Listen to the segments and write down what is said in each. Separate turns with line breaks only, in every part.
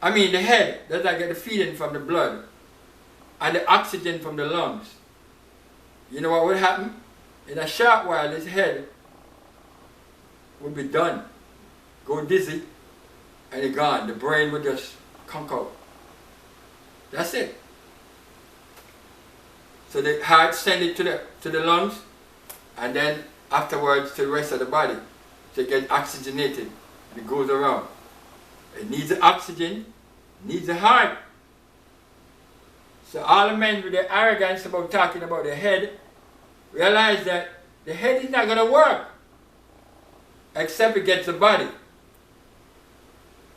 I mean the head does not get the feeding from the blood and the oxygen from the lungs, you know what would happen? In a short while, his head would be done, go dizzy, and it's gone. The brain would just conk out. That's it. So the heart sends it to the lungs, and then afterwards to the rest of the body. So it gets oxygenated, and it goes around. It needs the oxygen, needs the heart. So all the men with their arrogance about talking about the head, realize that the head is not going to work except it gets the body.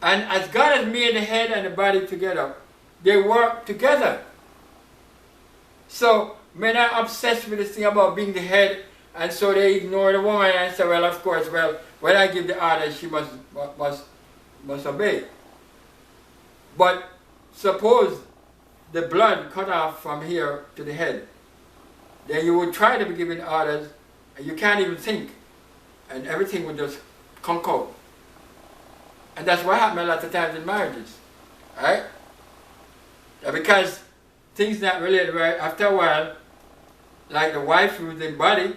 And as God has made the head and the body together, they work together. So men are obsessed with this thing about being the head, and so they ignore the woman and say, well, of course, well, when I give the order, she must obey. But suppose the blood cut off from here to the head, then you would try to be giving orders, and you can't even think, and everything would just conk out. And that's what happens a lot of times in marriages, right? Because things not related right after a while, like the wife losing body,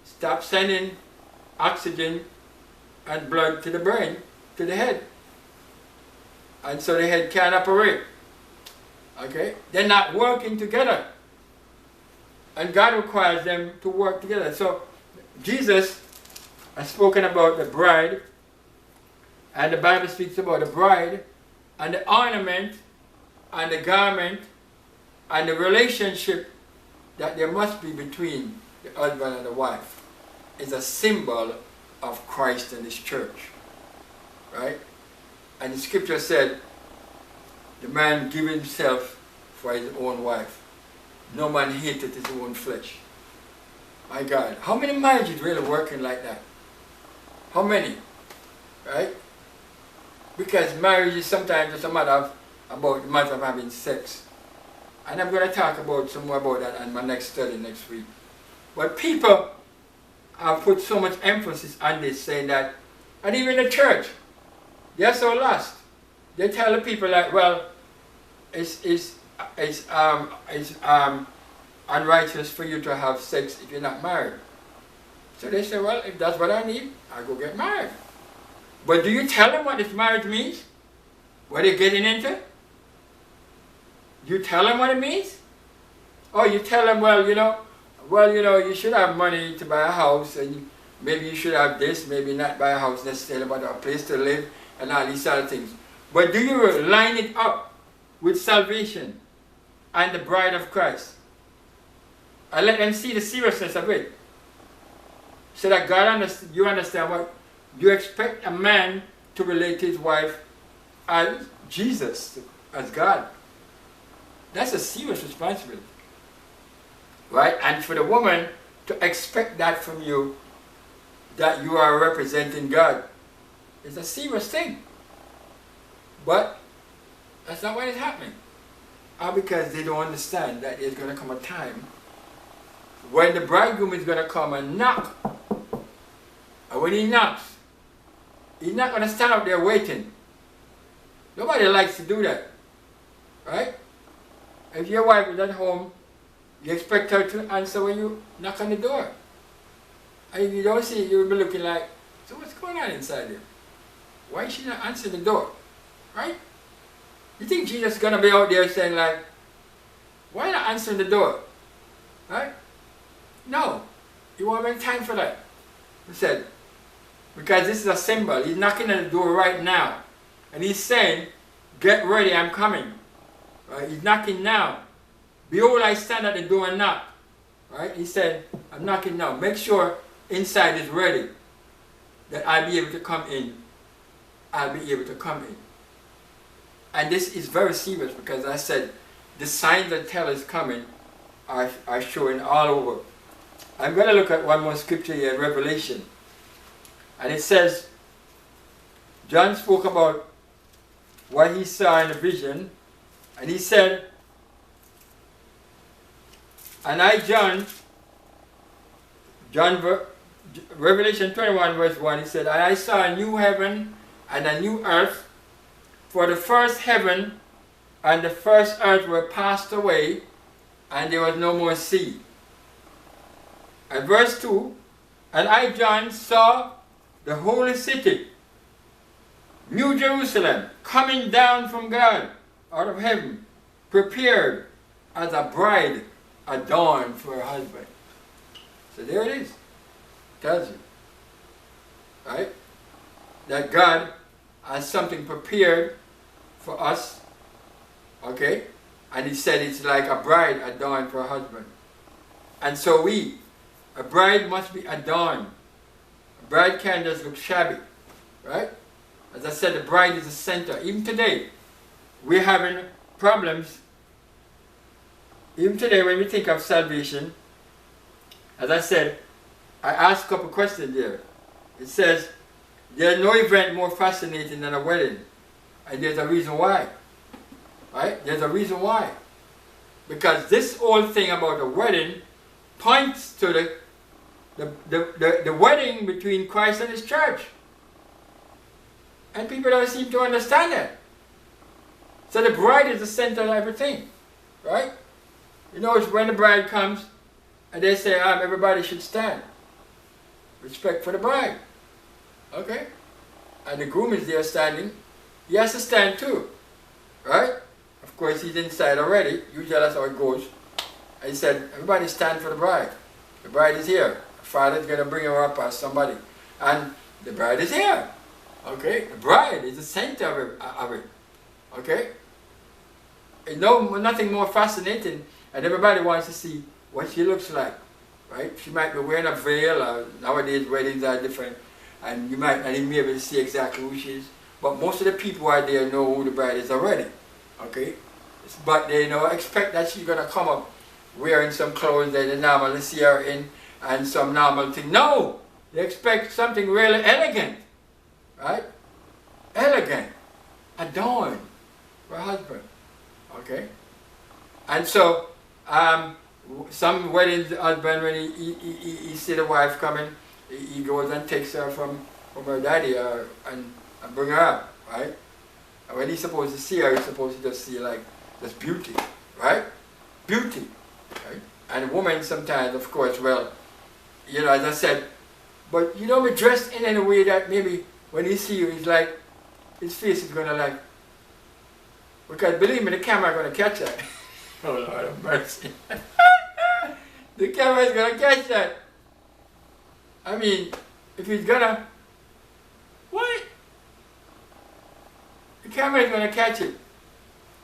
stop sending oxygen and blood to the brain, to the head. And so the head can't operate. Okay? They're not working together. And God requires them to work together. So Jesus has spoken about the bride, and the Bible speaks about the bride and the ornament and the garment and the relationship that there must be between the husband and the wife is a symbol of Christ and His church. Right? And the scripture said, the man give himself for his own wife. No man hated his own flesh. My God, how many marriages really working like that? How many? Right? Because marriage is sometimes just a matter of having sex. And I'm going to talk about some more about that in my next study next week. But people have put so much emphasis on this, saying that, and even the church, they're so lost. They tell the people like, well, it's unrighteous for you to have sex if you're not married. So they say, well, if that's what I need, I'll go get married. But do you tell them what this marriage means? What they're getting into? You tell them what it means? Or you tell them, well, you should have money to buy a house, and maybe you should have this, maybe not buy a house necessarily, but a place to live, and all these other things. But do you line it up with salvation and the bride of Christ? And let them see the seriousness of it. So that you understand what you expect a man to relate to his wife as Jesus, as God. That's a serious responsibility. Right? And for the woman to expect that from you, that you are representing God, is a serious thing. But that's not what is happening. Because they don't understand that there's going to come a time when the bridegroom is going to come and knock. And when he knocks, he's not going to stand up there waiting. Nobody likes to do that. Right? If your wife is at home, you expect her to answer when you knock on the door. And if you don't see it, you'll be looking like, so what's going on inside there? Why is she not answering the door? Right? You think Jesus is going to be out there saying like, why not answering the door? Right? No. He won't make time for that. He said, because this is a symbol. He's knocking on the door right now. And he's saying, get ready, I'm coming. Right? He's knocking now. Behold, I stand at the door and knock. Right? He said, I'm knocking now. Make sure inside is ready, that I'll be able to come in. I'll be able to come in. And this is very serious, because I said the signs that tell us coming are showing all over. I'm going to look at one more scripture here in Revelation. And it says, John spoke about what he saw in the vision. And he said, and I, Revelation 21 verse 1, he said, and I saw a new heaven and a new earth, For the first heaven and the first earth were passed away, and there was no more sea. And verse 2, and I, John, saw the holy city, New Jerusalem, coming down from God out of heaven, prepared as a bride adorned for her husband. So there it is. Tells you. Right? That God has something prepared for us. Okay? And he said it's like a bride adorned for her husband. And so a bride must be adorned. A bride can't just look shabby. Right? As I said, the bride is the center. Even today, we're having problems. Even today, when we think of salvation, as I said, I asked a couple questions there. It says, there's no event more fascinating than a wedding. And there's a reason why. Right? There's a reason why. Because this whole thing about the wedding points to the wedding between Christ and his church. And people don't seem to understand that. So the bride is the center of everything. Right? You know, it's when the bride comes and they say, everybody should stand. Respect for the bride. Okay? And the groom is there standing. He has to stand too. Right? Of course, he's inside already. Usually that's how it goes. And he said, everybody stand for the bride. The bride is here. The father's going to bring her up as somebody. And the bride is here. Okay? The bride is the center of it. Okay? And nothing more fascinating. And everybody wants to see what she looks like. Right? She might be wearing a veil. Or nowadays, weddings are different. And you might not even be able to see exactly who she is. But most of the people out there know who the bride is already. Okay? But they expect that she's going to come up wearing some clothes that they normally see her in and some normal thing. No! They expect something really elegant. Right? Elegant. Adorned for a husband. Okay? And so, some weddings, the husband, when he see the wife coming, he goes and takes her from her daddy and bring her up, right? And when he's supposed to see her, he's supposed to just see like just beauty, right? Beauty, right? And a woman sometimes, of course, well, as I said, but you don't be dressed in a way that maybe when he see you, he's like, his face is gonna like, because believe me, the camera is gonna catch that. Oh Lord have mercy. The camera is gonna catch that. I mean, if he's gonna, what? The camera is gonna catch it.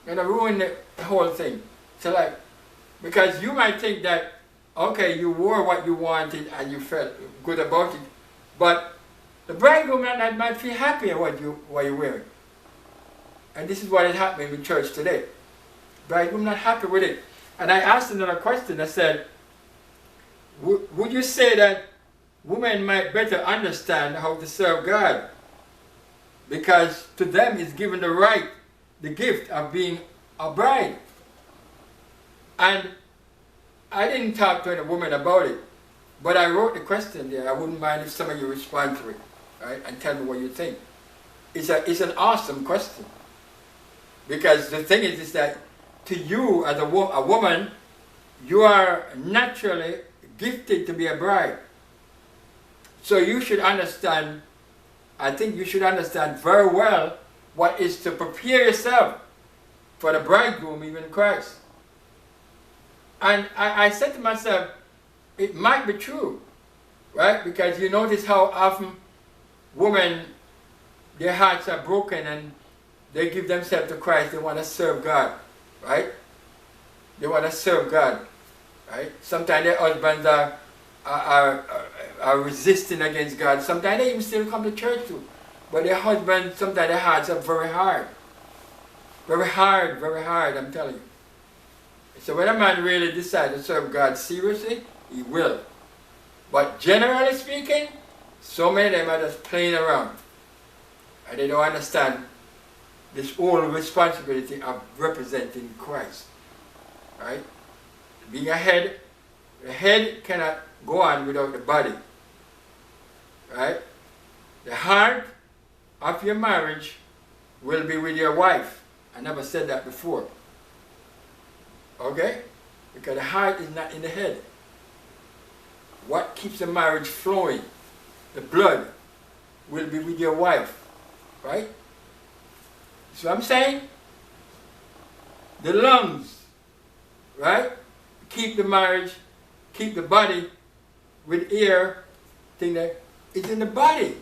Gonna ruin the whole thing. So like, because you might think that, okay, you wore what you wanted and you felt good about it, but the bridegroom might feel happy at what you're wearing. And this is what is happening in church today. Bridegroom not happy with it. And I asked another question. I said, would you say that women might better understand how to serve God? Because to them is given the right, the gift of being a bride. And I didn't talk to any woman about it, but I wrote the question there. I wouldn't mind if some of you respond to it, right, and tell me what you think. It's an awesome question. Because the thing is that to you as a woman, you are naturally gifted to be a bride. So you should understand, I think you should understand very well what is to prepare yourself for the bridegroom, even Christ. And I said to myself, it might be true, right? Because you notice how often women, their hearts are broken and they give themselves to Christ. They want to serve God, right? They want to serve God, right? Sometimes their husbands are resisting against God. Sometimes they even still come to church too. But their husbands, sometimes their hearts are very hard. Very hard, I'm telling you. So when a man really decides to serve God seriously, he will. But generally speaking, so many of them are just playing around. And they don't understand this whole responsibility of representing Christ. Right? Being a head, the head cannot go on without the body. Right? The heart of your marriage will be with your wife. I never said that before. Okay? Because the heart is not in the head. What keeps the marriage flowing, the blood, will be with your wife. Right? So I'm saying, the lungs, right, keep the marriage, keep the body with air, thing that is in the body,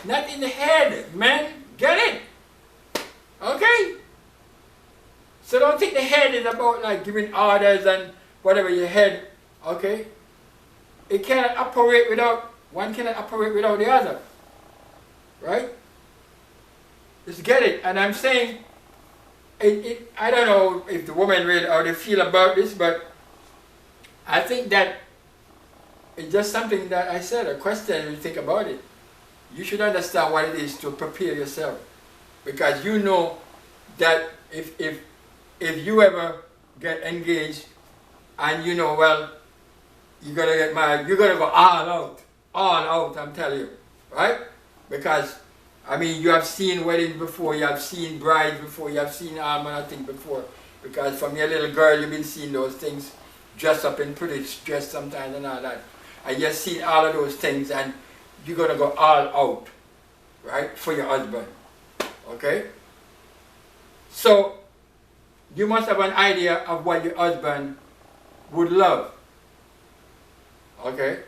not in the head, man. Get it? Okay? So don't think the head is about like giving orders and whatever your head, okay? It cannot operate without, one cannot operate without the other. Right? Just get it. And I'm saying, I don't know if the woman really how they feel about this, but I think that it's just something that I said, a question when you think about it. You should understand what it is to prepare yourself. Because you know that if you ever get engaged and you know, well, you're going to get married, you're going to go all out, I'm telling you. Right? Because I mean, you have seen weddings before, you have seen brides before, you have seen all manner of things before. Because from your little girl, you've been seeing those things, dressed up in pretty dress sometimes and all that. And you've seen all of those things and you're going to go all out, right, for your husband. Okay? So, you must have an idea of what your husband would love. Okay?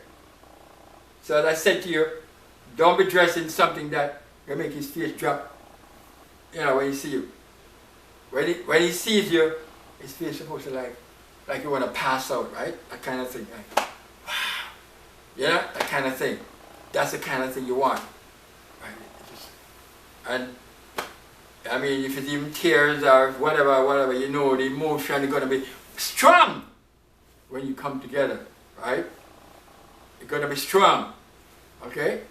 So as I said to you, don't be dressed in something that will make his face drop, you know, when he sees you. When he sees you, his face is supposed to like you want to pass out, right? That kind of thing. Like, wow. Yeah, that kind of thing. That's the kind of thing you want. Right? And, I mean, if it's even tears or whatever, you know, the emotion is going to be strong when you come together, right? It's going to be strong, okay?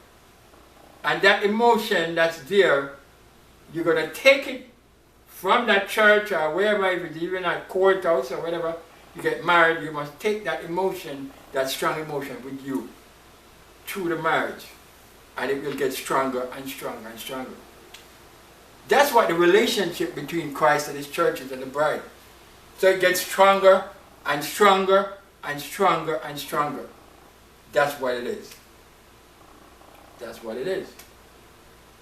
And that emotion that's there, you're going to take it from that church or wherever, if it's even at courthouse or whatever, you get married, you must take that emotion, that strong emotion with you through the marriage. And it will get stronger and stronger and stronger. That's what the relationship between Christ and his church is and the bride. So it gets stronger and stronger and stronger and stronger. That's what it is. That's what it is.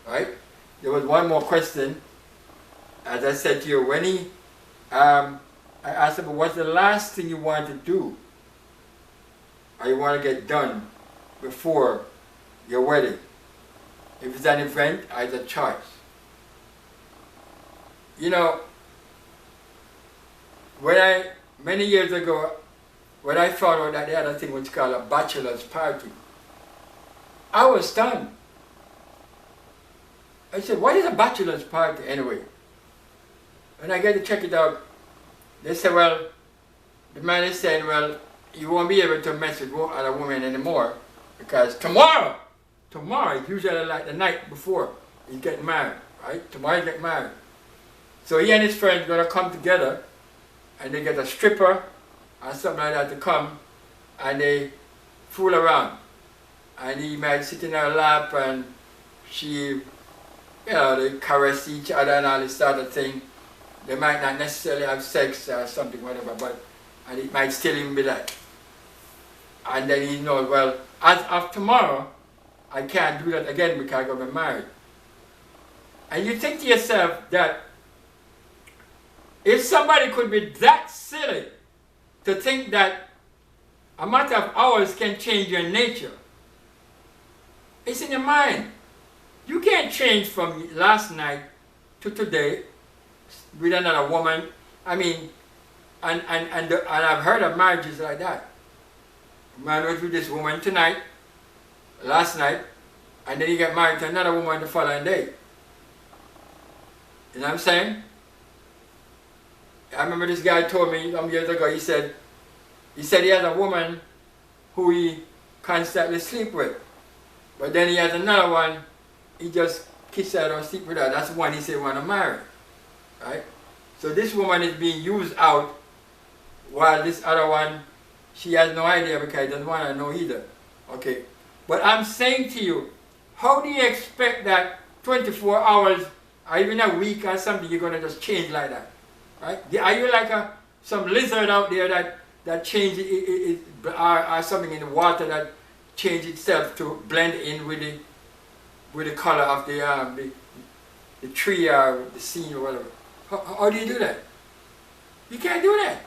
Right? There was one more question. As I said to you, when I asked him, what's the last thing you want to do? Or you want to get done before your wedding? If it's an event, or it's a choice. You know, many years ago, when I found out that they had a thing which is called a bachelor's party, I was stunned. I said, what is a bachelor's party anyway? When I get to check it out, they said, well, the man is saying, well, you won't be able to mess with other women anymore because tomorrow is usually like the night before he's getting married, right? Tomorrow he's getting married. So he and his friends are going to come together and they get a stripper or something like that to come and they fool around. And he might sit in her lap and she, you know, they caress each other and all this sort of thing. They might not necessarily have sex or something, whatever, but and it might still even be that. And then he knows, well, as of tomorrow, I can't do that again because I'm going to be married. And you think to yourself that if somebody could be that silly to think that a matter of hours can change your nature, it's in your mind. You can't change from last night to today with another woman. I mean, and I've heard of marriages like that. A man was with this woman tonight, last night, and then he got married to another woman the following day. You know what I'm saying? I remember this guy told me some years ago, he said he has a woman who he constantly sleep with. But then he has another one, he just kiss her or sleep with her. That's the one he said he want to marry. Right? So this woman is being used out while this other one, she has no idea because he doesn't want to know either. Okay. But I'm saying to you, how do you expect that 24 hours or even a week or something, you're going to just change like that. Right? Are you like some lizard out there that changes or something in the water that changes itself to blend in with the color of the tree or the scene or whatever? How do you do that? You can't do that.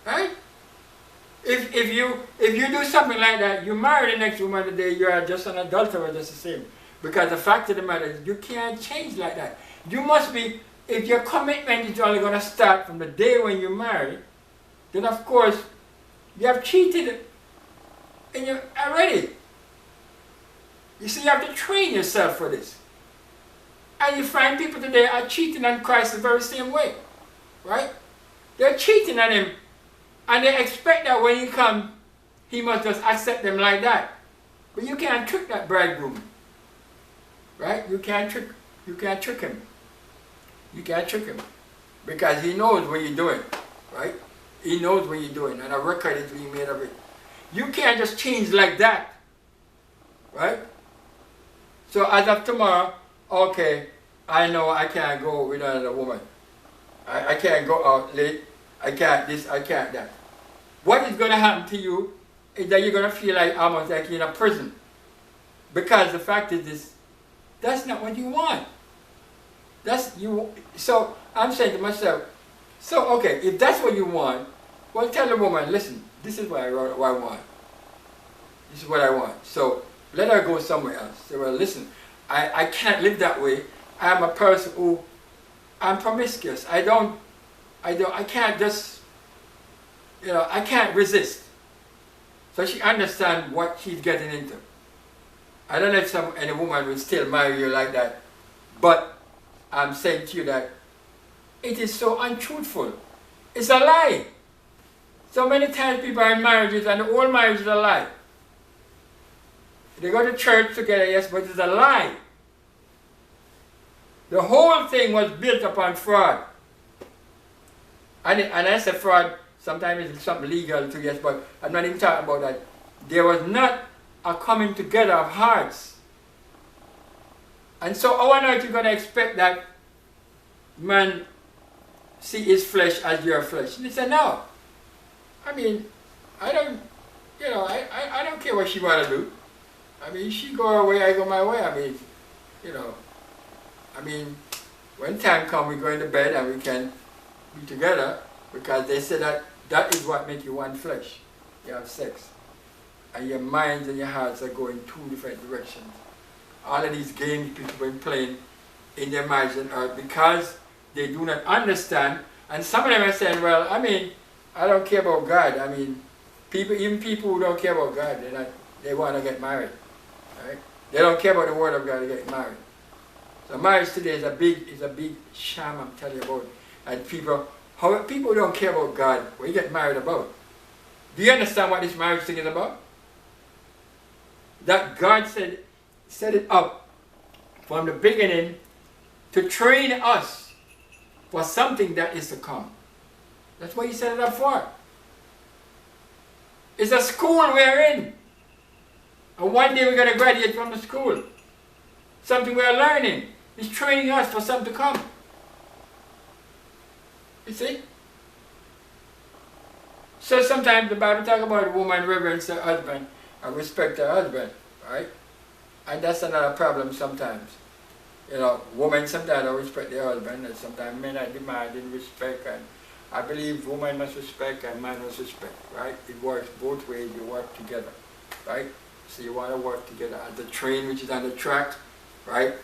Right? If you do something like that, you marry the next woman today, you are just an adulterer just the same. Because the fact of the matter is, you can't change like that. You must be, if your commitment is only going to start from the day when you marry, then of course, you have cheated and you're already. You see, you have to train yourself for this. And you find people today are cheating on Christ the very same way. Right? They're cheating on him. And they expect that when he comes, he must just accept them like that. But you can't trick that bridegroom. Right? You can't trick him. You can't trick him. Because he knows what you're doing. Right? He knows what you're doing. And a record is being made of it. You can't just change like that. Right? So as of tomorrow, okay, I know I can't go with another woman. I can't go out late. I can't this, I can't that. What is going to happen to you is that you're going to feel like almost like you're in a prison. Because the fact is this, that's not what you want. So I'm saying to myself, so okay, if that's what you want, well tell the woman, listen, this is what I want. This is what I want. So let her go somewhere else. Say, well listen, I can't live that way. I'm a person who, I'm promiscuous. I can't just, I can't resist. So she understands what she's getting into. I don't know if any woman will still marry you like that, but I'm saying to you that it is so untruthful. It's a lie. So many times people are in marriages and the whole marriage is a lie. They go to church together, yes, but it's a lie. The whole thing was built upon fraud. And I say fraud, sometimes it's something legal too, yes, but I'm not even talking about that. There was not a coming together of hearts. And so how on earth are you going to expect that man see his flesh as your flesh? And he said, no. I mean, I don't care what she want to do. I mean, she go her way, I go my way. I mean, when time comes, we go into bed and we can be together, because they say that is what makes you one flesh. You have sex. And your minds and your hearts are going two different directions. All of these games people have been playing in their minds and earth because they do not understand. And some of them are saying, well, I mean, I don't care about God. I mean, even people who don't care about God, they want to get married. Right? They don't care about the word of God to get married. So marriage today is a big sham, I'm telling you about. And people don't care about God, what you get married about. Do you understand what this marriage thing is about? That God set it up from the beginning to train us for something that is to come. That's what he set it up for. It's a school we're in. And one day we're going to graduate from the school. Something we're learning. It's training us for something to come. You see? So sometimes the Bible talks about a woman reverence her husband and respect her husband, right? And that's another problem sometimes. Women sometimes don't respect their husband, and sometimes men are demanding respect, and I believe woman must respect and man must respect, right? It works both ways, you work together, right? So you want to work together. As the train which is on the track, right?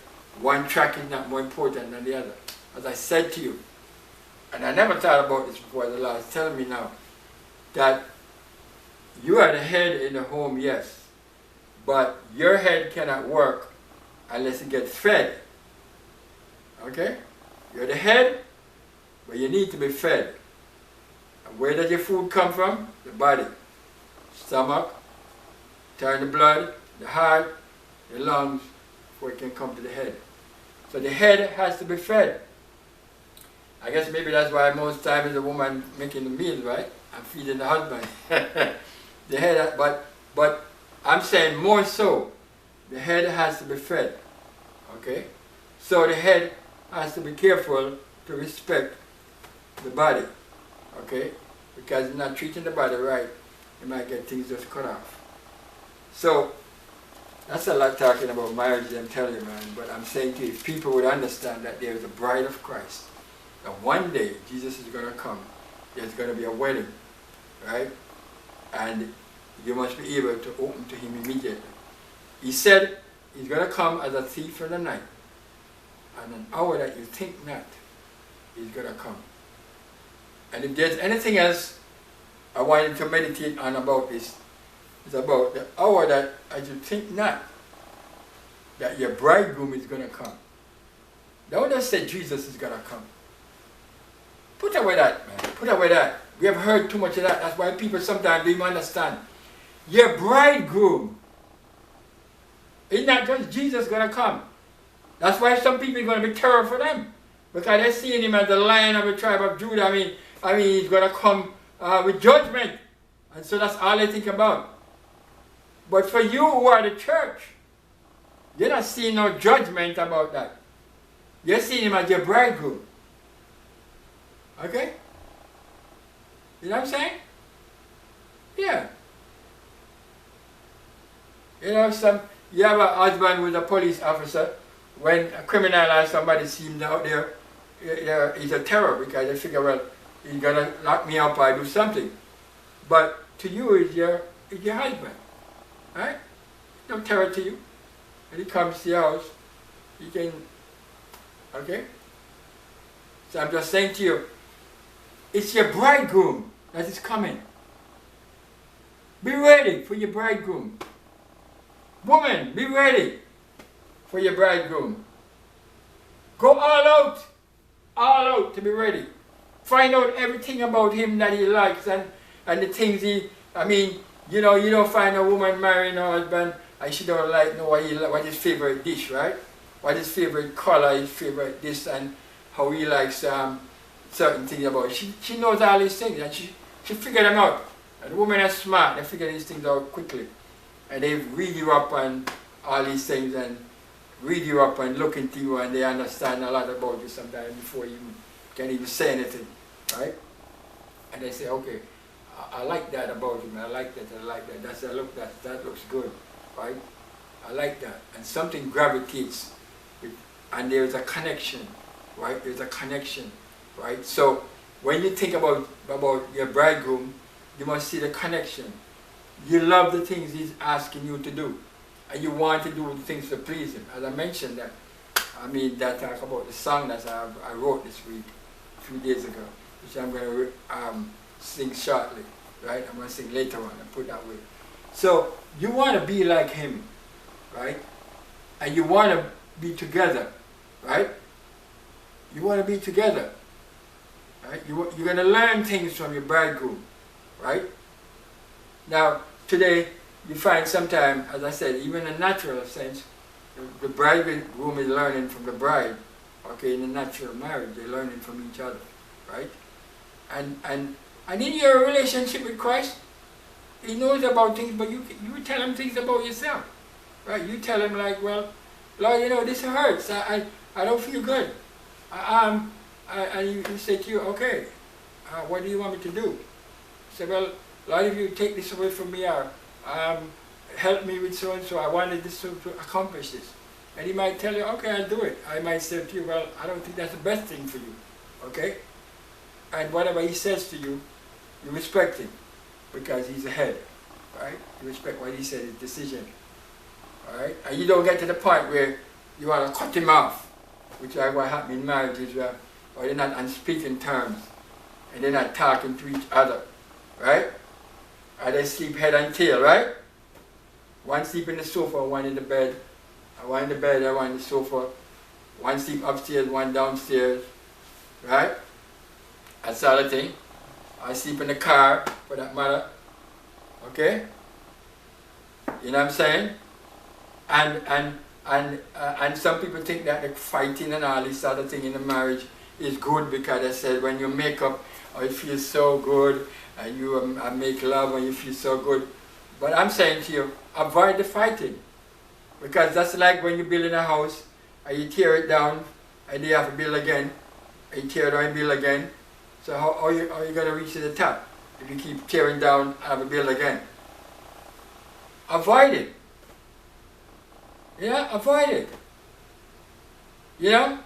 One track is not more important than the other. As I said to you, and I never thought about this before, the Lord is telling me now, that you are the head in the home, yes, but your head cannot work unless it gets fed. Okay? You're the head, but you need to be fed. And where does your food come from? The body. Stomach, turn the blood, the heart, the lungs, before it can come to the head. So the head has to be fed. I guess maybe that's why most times the woman making the meals, right? And feeding the husband. The head, but I'm saying more so, the head has to be fed. Okay? So the head has to be careful to respect the body, okay? Because he's not treating the body right, you might get things just cut off. So that's a lot talking about marriage, I'm telling you, man. But I'm saying to you, if people would understand that there is a bride of Christ, that one day Jesus is going to come, there's going to be a wedding, right? And you must be able to open to him immediately. He said he's going to come as a thief in the night, and an hour that you think not, he's going to come. And if there's anything else I want you to meditate on about this, it's about the hour that as you think not, that your bridegroom is going to come. Don't just say Jesus is going to come. Put away that, man. Put away that. We have heard too much of that. That's why people sometimes don't even understand. Your bridegroom is not just Jesus going to come. That's why some people are going to be terror for them. Because they're seeing him as the Lion of the tribe of Judah. I mean he's going to come with judgment. And so that's all they think about. But for you who are the church, you're not seeing no judgment about that. You're seeing him as your bridegroom. Okay? You know what I'm saying? Yeah. You know, you have a husband who's a police officer. When a criminal or somebody sees him out there, he's a terror because they figure, well, he's going to lock me up or do something. But to you, it's your husband. Right? No terror to you. When he comes to your house, you can, okay? So I'm just saying to you, it's your bridegroom that is coming. Be ready for your bridegroom. Woman, be ready for your bridegroom. Go all out to be ready. Find out everything about him that he likes and the things you don't find a woman marrying her husband and she don't like what his favorite dish, right? What his favorite color, his favorite this, and how he likes certain things about it. She knows all these things and she figured them out. And women are smart, they figure these things out quickly. And they read you up on all these things and read you up and look into you and they understand a lot about you sometimes before you can even say anything, right? And they say, okay, I like that about him, I like that, that looks good, right? I like that. And something gravitates, and there's a connection, right? There's a connection, right? So when you think about your bridegroom, you must see the connection. You love the things he's asking you to do, and you want to do the things to please him. As I mentioned that, that talk about the song that I wrote this week, a few days ago, which I'm going to sing shortly, right? I'm going to sing later on and put it that way. So you want to be like him, right? And you want to be together, right? You want to be together, right? You're going to learn things from your bridegroom, right? Now, today, you find sometimes, as I said, even in a natural sense, the bridegroom is learning from the bride, okay, in a natural marriage, they're learning from each other, right? And in your relationship with Christ, he knows about things, but you tell him things about yourself, right? You tell him like, well, Lord, this hurts, I don't feel good. And you say to you, okay, what do you want me to do? You say, well, Lord, if you take this away from me, or help me with so and so, I wanted this to accomplish this. And he might tell you, okay, I'll do it. I might say to you, well, I don't think that's the best thing for you, okay? And whatever he says to you, you respect him, because he's the head, right? You respect what he said, his decision, all right? And you don't get to the point where you want to cut him off, which is what happens in marriages, where or they're not on speaking terms, and they're not talking to each other, right? Or they sleep head and tail, right? One sleep in the sofa, one in the bed. One in the bed, one in the sofa. One sleep upstairs, one downstairs, right? That's the other thing. I sleep in the car, for that matter. Okay? You know what I'm saying? And some people think that the fighting and all this other thing in the marriage is good because they said when you make up, it feels so good, and you make love and you feel so good. But I'm saying to you, avoid the fighting. Because that's like when you're building a house and you tear it down, and you have to build again, and you tear it down and build again. So how are you going to reach to the top if you keep tearing down and have to build again? Avoid it. Yeah, avoid it. You know?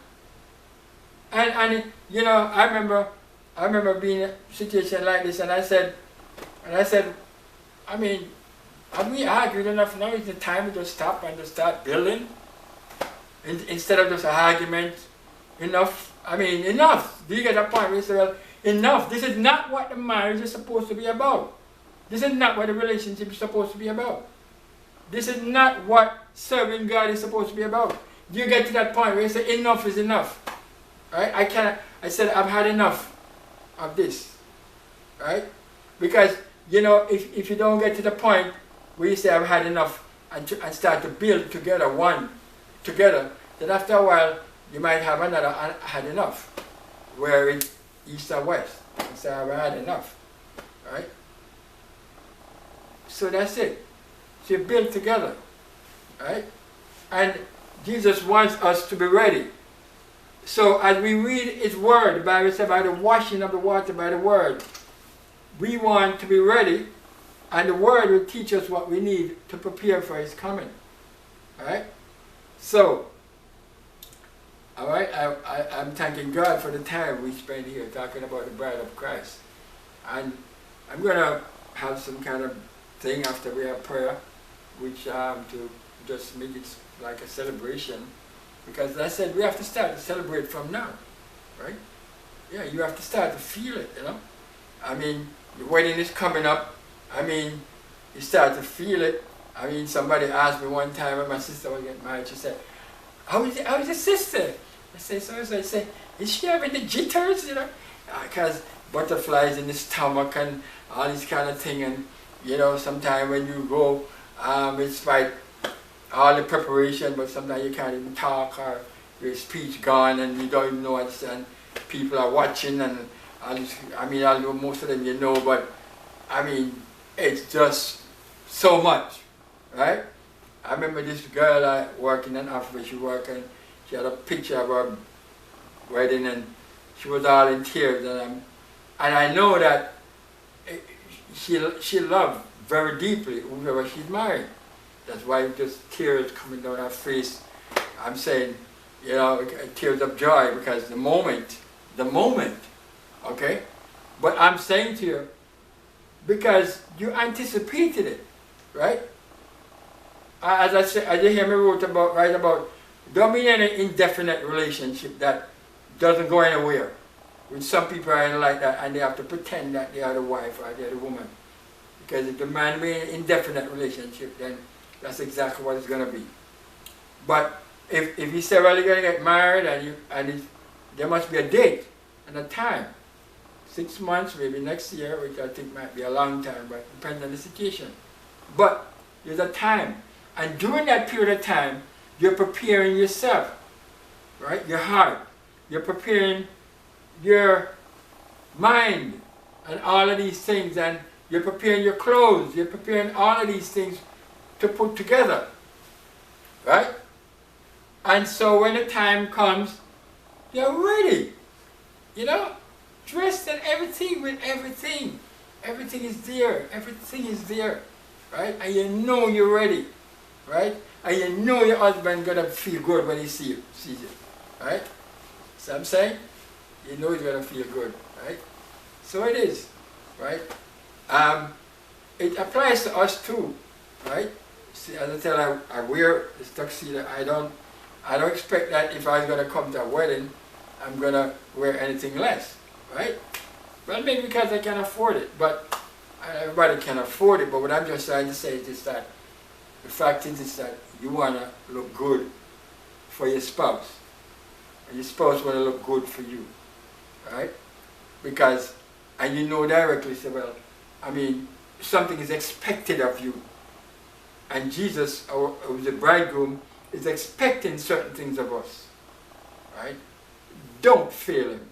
And you know, I remember being in a situation like this, and I said, I mean, have we argued enough now? Is the time to just stop and just start building? Instead of just an argument, enough. I mean, enough. Do you get a point where you say, well, enough. This is not what the marriage is supposed to be about. This is not what the relationship is supposed to be about. This is not what serving God is supposed to be about. Do you get to that point where you say, enough is enough? Right? I said, I've had enough of this. Right? Because, you know, if you don't get to the point where you say, I've had enough, and start to build together, then after a while, you might have another, I had enough. Where it's east or west. And say, I've had enough. Right? So that's it. So you build together. Right? And Jesus wants us to be ready. So as we read His Word, the Bible says by the washing of the water by the Word, we want to be ready, and the Word will teach us what we need to prepare for His coming. Alright? So, alright, I'm thanking God for the time we spend here talking about the bride of Christ. And I'm going to have some kind of thing after we have prayer, which to just make it like a celebration. Because as I said, we have to start to celebrate from now, right? Yeah, you have to start to feel it, you know? I mean, the wedding is coming up. I mean, you start to feel it. I mean, somebody asked me one time when my sister was getting married, she said, how is your sister? I said, so I said, is she having the jitters, you know? Because butterflies in the stomach and all this kind of thing. And, you know, sometimes when you go, it's like all the preparation, but sometimes you can't even talk, or your speech gone and you don't even know what's, and people are watching, and all this, I mean, although most of them you know, but I mean, it's just so much, right? I remember this girl I worked in an office, she worked, and she had a picture of her wedding, and she was all in tears, and I know that she loved very deeply whoever she's married. That's why just tears coming down her face. I'm saying, you know, tears of joy, because the moment, okay? But I'm saying to you, because you anticipated it, right? As I said, as you hear me write about, don't be in an indefinite relationship that doesn't go anywhere. When some people are in like that and they have to pretend that they are the wife or they are the woman. Because if the man be in an indefinite relationship, then that's exactly what it's going to be. But if you say, well, you're going to get married, and there must be a date and a time. 6 months, maybe next year, which I think might be a long time, but it depends on the situation. But there's a time. And during that period of time, you're preparing yourself, right? Your heart. You're preparing your mind and all of these things. And you're preparing your clothes. You're preparing all of these things to put together, right? And so when the time comes, you're ready, you know, dressed and everything with everything. Everything is there, right? And you know you're ready, right? And you know your husband gonna feel good when he sees you, right? So I'm saying, you know he's gonna feel good, right? So it is, right? It applies to us too, right? See, as I tell, I wear this tuxedo. I don't expect that if I was going to come to a wedding, I'm going to wear anything less, right? Well, maybe because I can afford it, but everybody can afford it. But what I'm just trying to say is that the fact is that you want to look good for your spouse, and your spouse want to look good for you, right? Because, and you know directly, say, well, I mean, something is expected of you. And Jesus, who's the bridegroom, is expecting certain things of us, right? Don't fail Him.